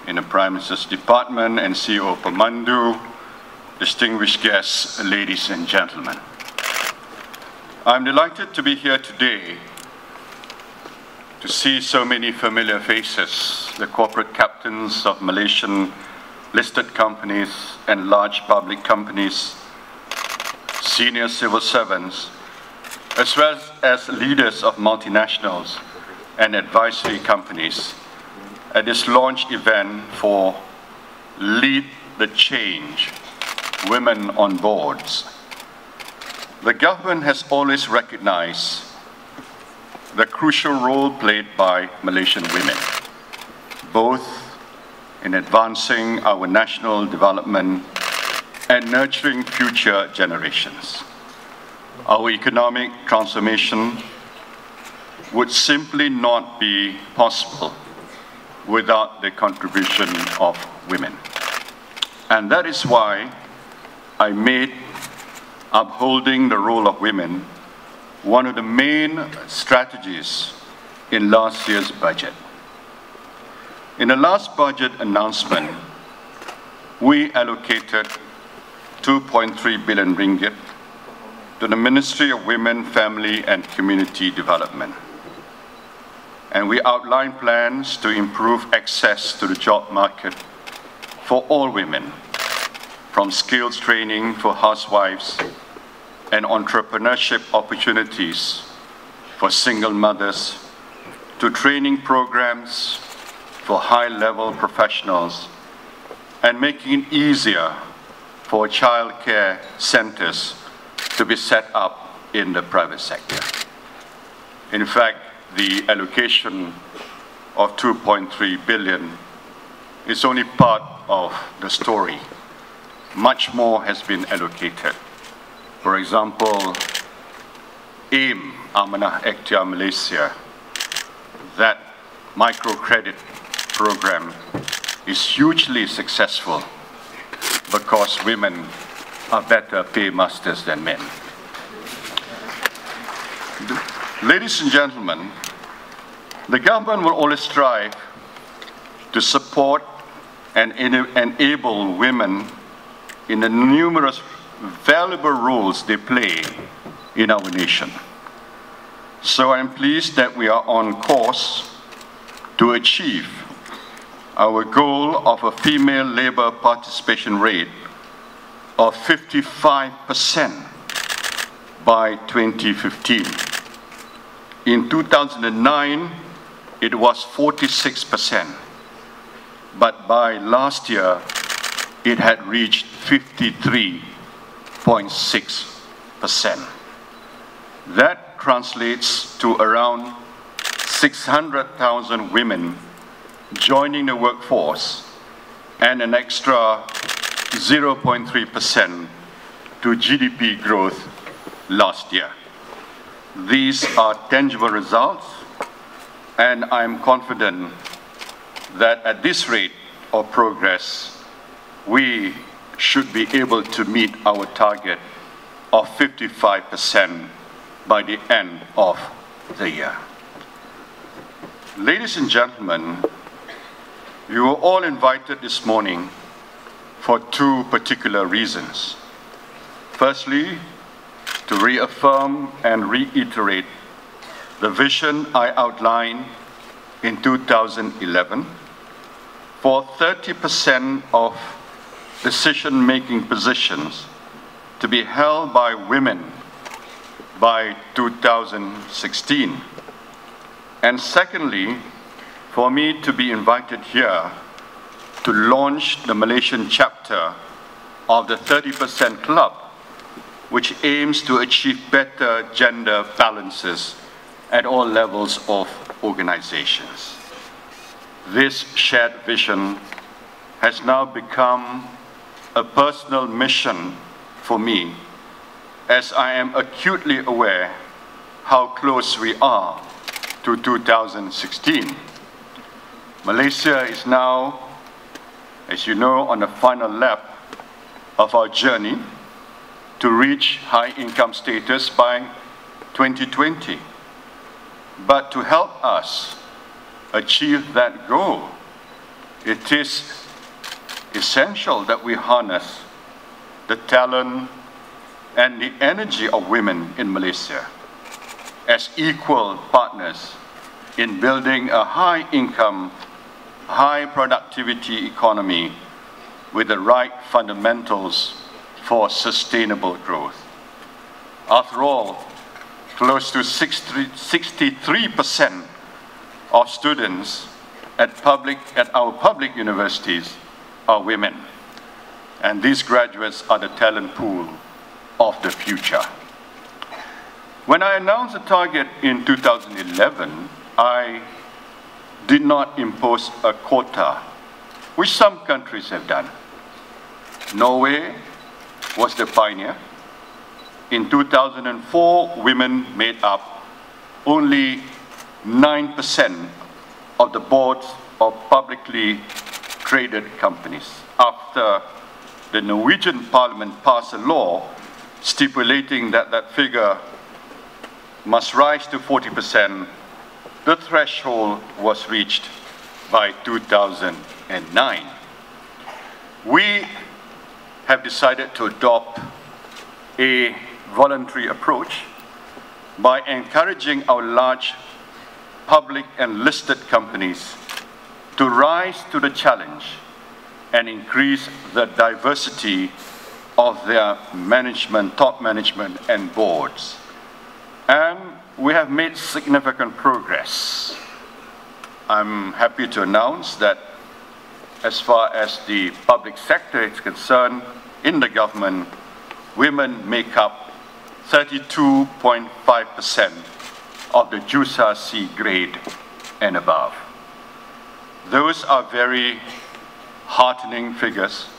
in the Prime Minister's Department and CEO of PEMANDU, distinguished guests, ladies and gentlemen. I'm delighted to be here today to see so many familiar faces, the corporate captains of Malaysian listed companies and large public companies, senior civil servants, as well as leaders of multinationals and advisory companies at this launch event for Lead the Change, Women on Boards. The government has always recognized the crucial role played by Malaysian women, both in advancing our national development and nurturing future generations. Our economic transformation would simply not be possible without the contribution of women. And that is why I made upholding the role of women one of the main strategies in last year's budget. In the last budget announcement, we allocated 2.3 billion ringgit to the Ministry of Women, Family and Community Development. And we outlined plans to improve access to the job market for all women, from skills training for housewives and entrepreneurship opportunities for single mothers, to training programs for high-level professionals, and making it easier for childcare centers to be set up in the private sector. In fact, the allocation of 2.3 billion is only part of the story. Much more has been allocated. For example, AIM, Amanah Ikhtiar Malaysia, that microcredit program is hugely successful because women are better paymasters than men. Ladies and gentlemen, the government will always strive to support and enable women in the numerous valuable roles they play in our nation. So I'm pleased that we are on course to achieve our goal of a female labor participation rate of 55% by 2015. In 2009, it was 46%, but by last year, it had reached 53.6%. That translates to around 600,000 women joining the workforce and an extra 0.3% to GDP growth last year. These are tangible results, and I'm confident that at this rate of progress, we should be able to meet our target of 55% by the end of the year. Ladies and gentlemen, you were all invited this morning for two particular reasons. Firstly, to reaffirm and reiterate the vision I outlined in 2011 for 30% of decision-making positions to be held by women by 2016. And secondly, for me to be invited here to launch the Malaysian chapter of the 30% Club, which aims to achieve better gender balances at all levels of organizations. This shared vision has now become a personal mission for me, as I am acutely aware how close we are to 2016. Malaysia is now, as you know, on the final lap of our journey to reach high income status by 2020. But to help us achieve that goal, It is essential that we harness the talent and the energy of women in Malaysia as equal partners in building a high-income, high-productivity economy with the right fundamentals for sustainable growth. After all, close to 63% of students at our public universities are women, and these graduates are the talent pool of the future. When I announced the target in 2011, I did not impose a quota, which some countries have done. Norway was the pioneer. In 2004, women made up only 9% of the boards of publicly traded companies. After the Norwegian Parliament passed a law stipulating that that figure must rise to 40%, the threshold was reached by 2009. We have decided to adopt a voluntary approach by encouraging our large public and listed companies to rise to the challenge and increase the diversity of their management, top management and boards. And we have made significant progress. I'm happy to announce that as far as the public sector is concerned, in the government, women make up 32.5% of the JUSA C grade and above. Those are very heartening figures,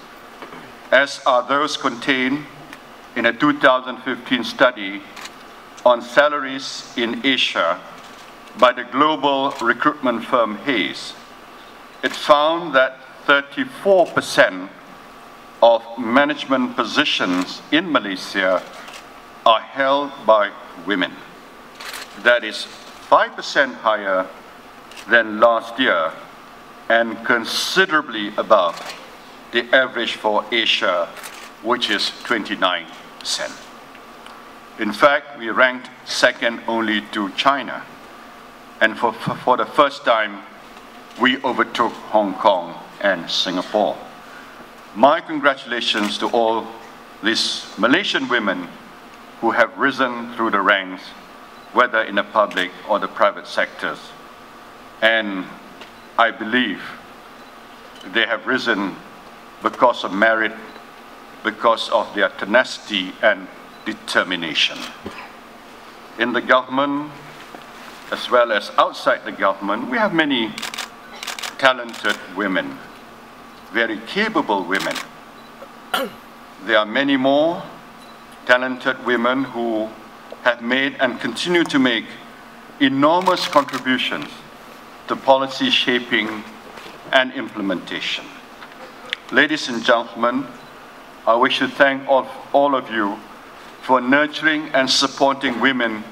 as are those contained in a 2015 study on salaries in Asia by the global recruitment firm Hayes. It found that 34% of management positions in Malaysia are held by women. That is 5% higher than last year and considerably above the average for Asia, which is 29%. In fact, we ranked second only to China. And for the first time, we overtook Hong Kong and Singapore. My congratulations to all these Malaysian women who have risen through the ranks, whether in the public or the private sectors. And I believe they have risen because of merit, because of their tenacity and determination. In the government, as well as outside the government, we have many talented women, very capable women. There are many more talented women who have made and continue to make enormous contributions to policy shaping and implementation. Ladies and gentlemen, I wish to thank all of you for nurturing and supporting women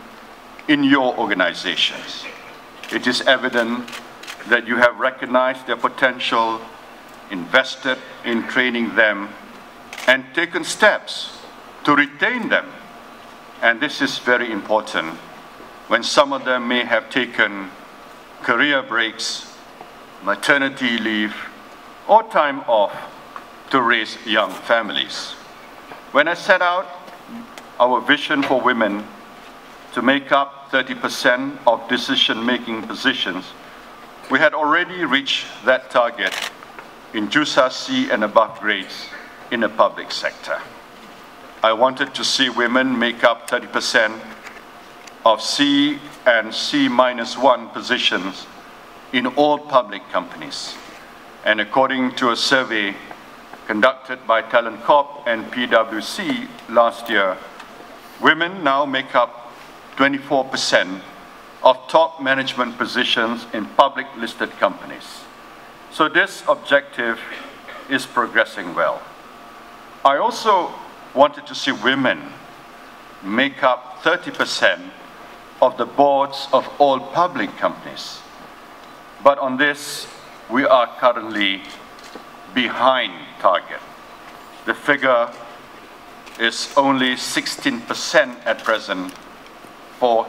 in your organizations. It is evident that you have recognized their potential, invested in training them, and taken steps to retain them. And this is very important when some of them may have taken career breaks, maternity leave, or time off to raise young families. When I set out our vision for women to make up 30% of decision-making positions, we had already reached that target in JUSA C and above grades in the public sector. I wanted to see women make up 30% of C and C-1 positions in all public companies. And according to a survey conducted by Talent Corp and PwC last year, women now make up 24% of top management positions in public listed companies. So this objective is progressing well. I also wanted to see women make up 30% of the boards of all public companies. But on this, we are currently behind target. The figure is only 16% at present for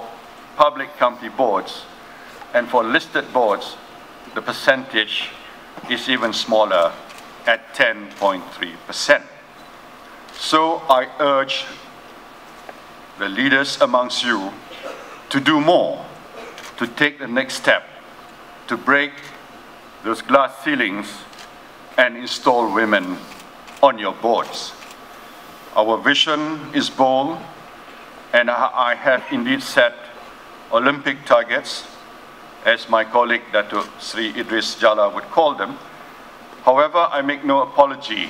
public company boards, and for listed boards, the percentage is even smaller at 10.3%. So I urge the leaders amongst you to do more, to take the next step, to break those glass ceilings and install women on your boards. Our vision is bold, and I have indeed set Olympic targets, as my colleague Dato Sri Idris Jala would call them. However, I make no apology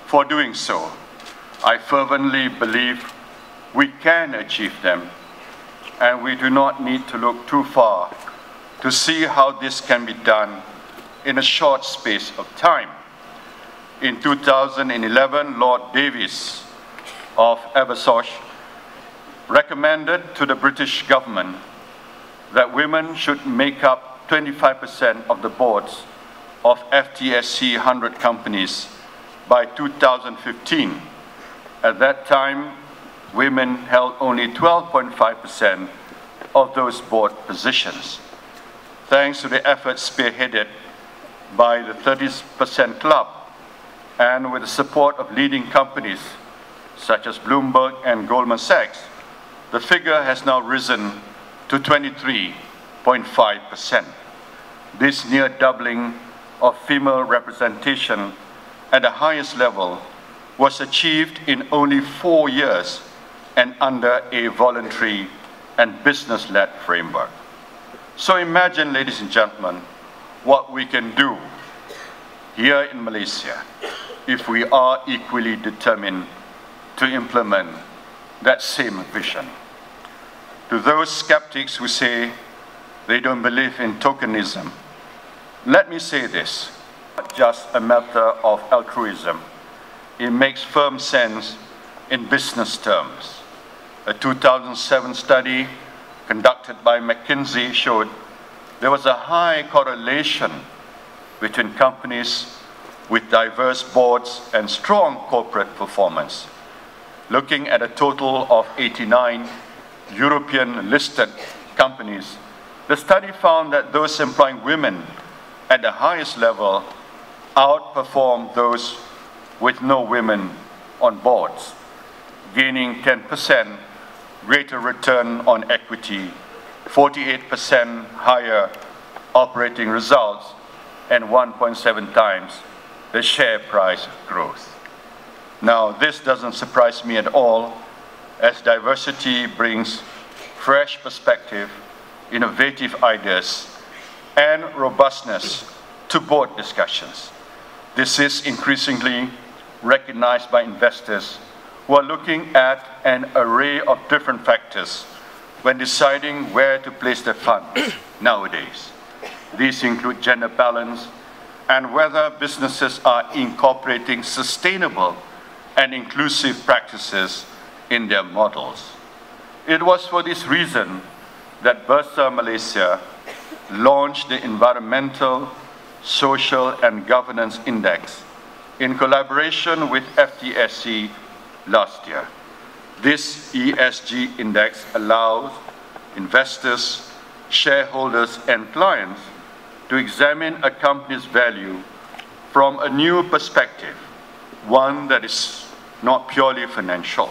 for doing so. I fervently believe we can achieve them, and we do not need to look too far to see how this can be done in a short space of time. In 2011, Lord Davis of Abersoch recommended to the British government that women should make up 25% of the boards of FTSE 100 companies by 2015. At that time, women held only 12.5% of those board positions. Thanks to the efforts spearheaded by the 30% Club and with the support of leading companies such as Bloomberg and Goldman Sachs, the figure has now risen to 23.5%. This near doubling of female representation at the highest level was achieved in only 4 years and under a voluntary and business-led framework. So imagine, ladies and gentlemen, what we can do here in Malaysia if we are equally determined to implement that same vision. To those skeptics who say they don't believe in tokenism, let me say this: not just a matter of altruism. It makes firm sense in business terms. A 2007 study conducted by McKinsey showed there was a high correlation between companies with diverse boards and strong corporate performance. Looking at a total of 89 European listed companies, the study found that those employing women at the highest level outperformed those with no women on boards, gaining 10% greater return on equity, 48% higher operating results, and 1.7 times the share price growth. Now, this doesn't surprise me at all, as diversity brings fresh perspective, innovative ideas, and robustness to board discussions. This is increasingly recognized by investors who are looking at an array of different factors when deciding where to place their funds nowadays. These include gender balance and whether businesses are incorporating sustainable and inclusive practices in their models. It was for this reason that Bursa Malaysia launched the Environmental, Social and Governance Index in collaboration with FTSE last year. This ESG index allows investors, shareholders and clients to examine a company's value from a new perspective, one that is not purely financial,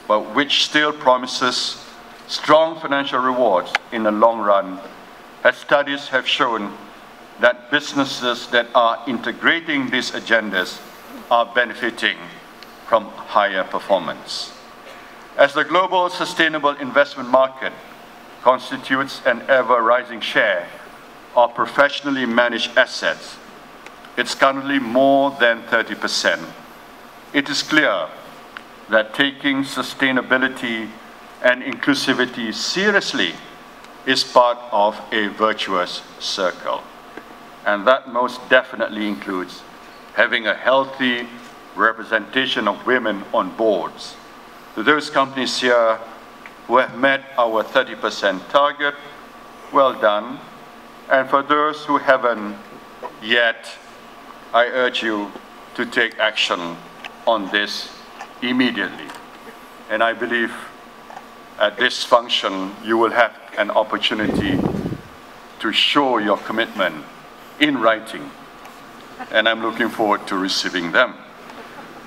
but which still promises strong financial rewards in the long run, as studies have shown that businesses that are integrating these agendas are benefiting from higher performance. As the global sustainable investment market constitutes an ever-rising share of professionally managed assets, it's currently more than 30%. It is clear that taking sustainability and inclusivity seriously is part of a virtuous circle. And that most definitely includes having a healthy representation of women on boards. To those companies here who have met our 30% target, well done. And for those who haven't, Yet, I urge you to take action on this immediately. And I believe at this function, you will have an opportunity to show your commitment in writing. And I'm looking forward to receiving them.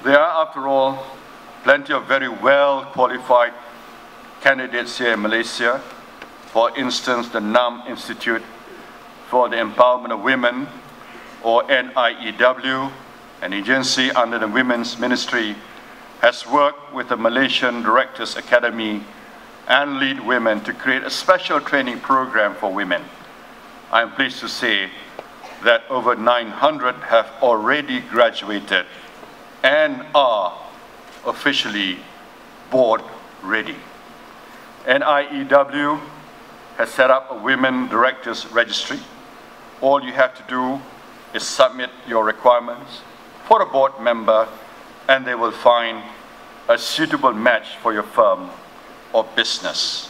There are, after all, plenty of very well-qualified candidates here in Malaysia. For instance, the NAM Institute for the Empowerment of Women, or NIEW, an agency under the Women's Ministry, has worked with the Malaysian Directors Academy and Lead Women to create a special training program for women. I am pleased to say that over 900 have already graduated and are officially board ready. NIEW has set up a Women Directors Registry. All you have to do is submit your requirements for a board member, and they will find a suitable match for your firm or business.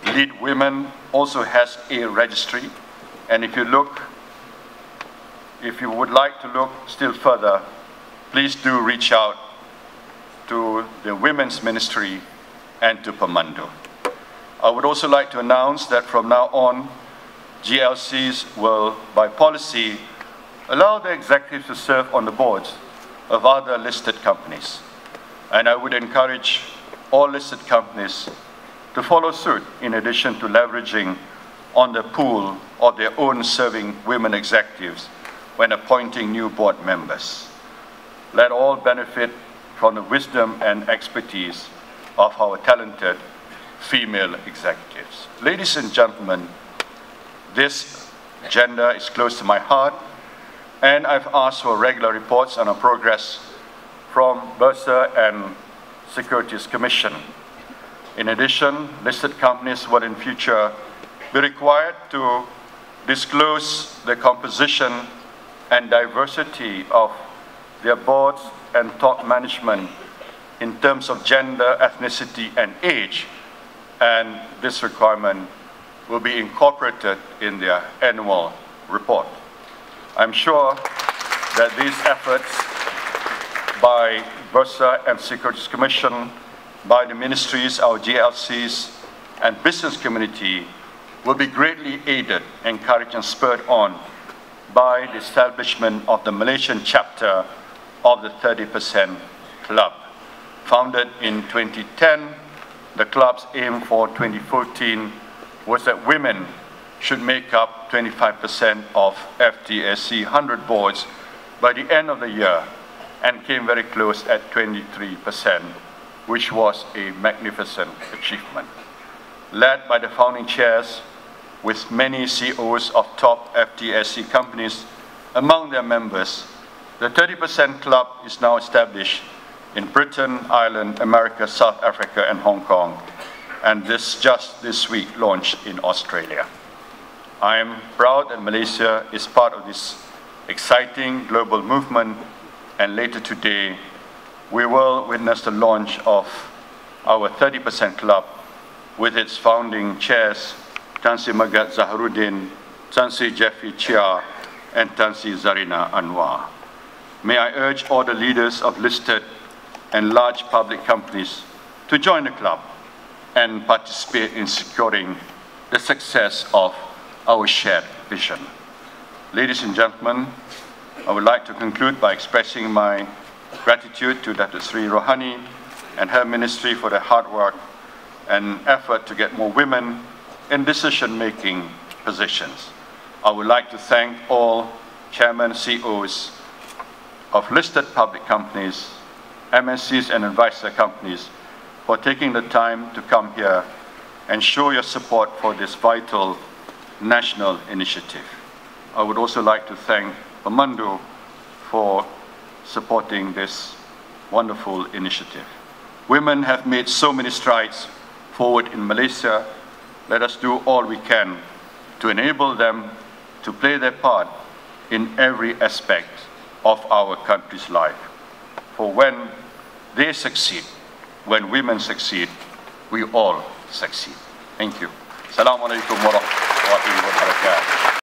Lead Women also has a registry, and if you would like to look still further, please do reach out to the Women's Ministry and to PEMANDU. I would also like to announce that from now on, GLCs will, by policy, allow the executives to serve on the boards of other listed companies. And I would encourage all listed companies to follow suit, in addition to leveraging on the pool of their own serving women executives when appointing new board members. Let all benefit from the wisdom and expertise of our talented female executives. Ladies and gentlemen, this agenda is close to my heart, and I've asked for regular reports on our progress from Bursa and Securities Commission. In addition, listed companies will in future be required to disclose the composition and diversity of their boards and top management in terms of gender, ethnicity, and age, and this requirement will be incorporated in their annual report. I'm sure that these efforts by Bursa and Securities Commission, by the ministries, our GLCs, and business community will be greatly aided, encouraged, and spurred on by the establishment of the Malaysian chapter of the 30% Club. Founded in 2010, the club's aim for 2014 was that women should make up 25% of FTSE 100 boards by the end of the year, and came very close at 23%, which was a magnificent achievement. Led by the founding chairs, with many CEOs of top FTSE companies among their members, the 30% Club is now established in Britain, Ireland, America, South Africa, and Hong Kong, and just this week launched in Australia. I am proud that Malaysia is part of this exciting global movement, and later today, we will witness the launch of our 30% Club with its founding chairs, Tan Sri Megat Zaharuddin, Tan Sri Jeffrey Chia, and Tan Sri Zarina Anwar. May I urge all the leaders of listed and large public companies to join the club and participate in securing the success of our shared vision. Ladies and gentlemen, I would like to conclude by expressing my gratitude to Dr. Sri Rohani and her ministry for their hard work and effort to get more women in decision-making positions. I would like to thank all chairmen, CEOs of listed public companies, MNCs and advisor companies for taking the time to come here and show your support for this vital national initiative. I would also like to thank PEMANDU for supporting this wonderful initiative. Women have made so many strides forward in Malaysia. Let us do all we can to enable them to play their part in every aspect of our country's life. For when they succeed, when women succeed, we all succeed. Thank you. Assalamu alaikum warahmatullahi wabarakatuh.